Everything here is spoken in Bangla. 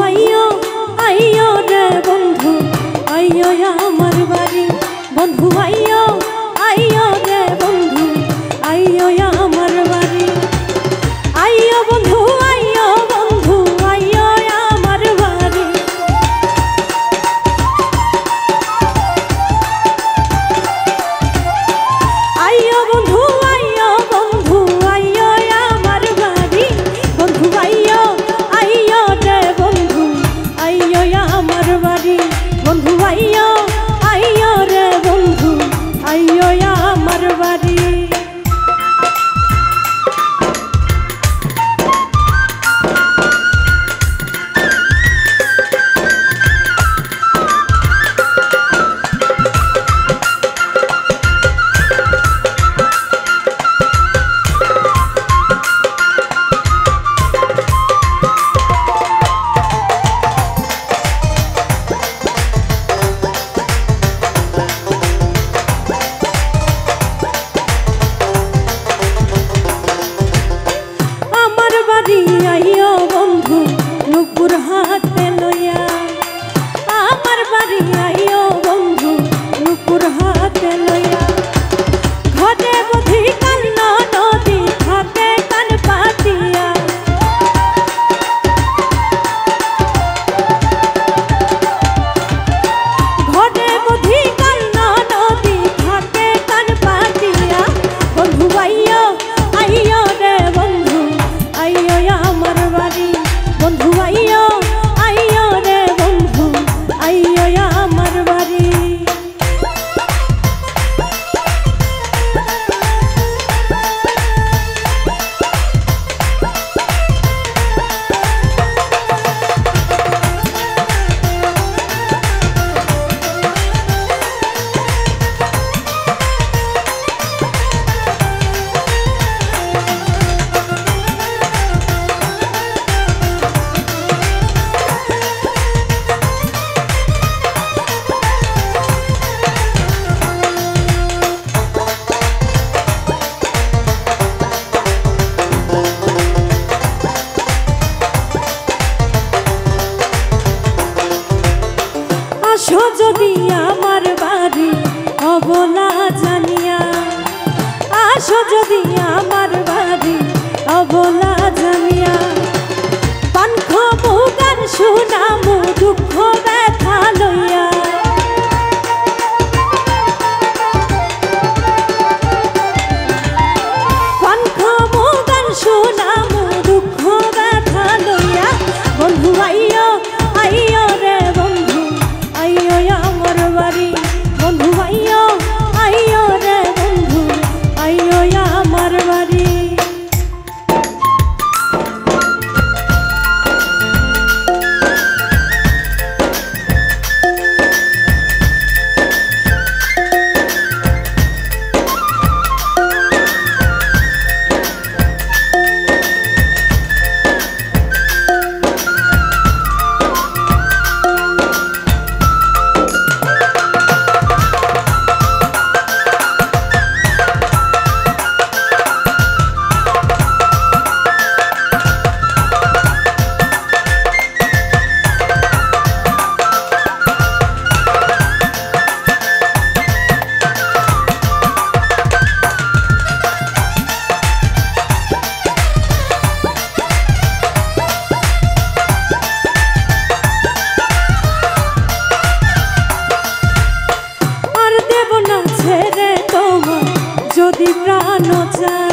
আইয়ো আইয়ো রে বন্ধু আইয়ো আমার বাড়ি বন্ধু আইয়ো আইয়ো রে বন্ধু আইয়ো আমার বাড়ি আইয়ো বন্ধু আইয়ো বন্ধু আইয়ো আমার বাড়ি আইয়ো বন্ধু আইয়ো বন্ধু আইয়ো আমার বাড়ি বন্ধু আইয়ো আইয়ো রে বন্ধু আইয়ো আমার বাড়ি বন্ধু আইয়ো আইয়ো রে বন্ধু আইয়ো আমার বাড়ি আইয়ো বন্ধু নুপুর হাতে লইয়া আমার বাড়ি আইয়ো বন্ধু নুপুর হাতে লইয়া ঘটে বুঝি কান্না নদী হাতে কান পাতিয়া ঘটে বুঝি কান্না নদী হাতে কান পাতিয়া বন্ধু আইয়ো আইয়ো রে বন্ধু আইয়ো আমার বাড়ি বন্ধু আইয়ো আইয়ো রে বন্ধু আইয়ো আমার বাড়ি আসো যদি আমার বাড়ি অবলা জানিয়া আসো যদি আমার বাড়ি অবলা জানিয়া পান্খ মুগান শুনামু দুঃখ ব্যথা লইয়া পান্খ মুগান শুনামু দুঃখ ব্যথা লইয়া বন্ধু আইয়ো আইয়ো রে বন্ধু আইয়ো আমার বাড়ি বন্ধু আইয়ো আইয়ো রে বন্ধু আইয়ো আমার বাড়ি যদি প্রাণ চায়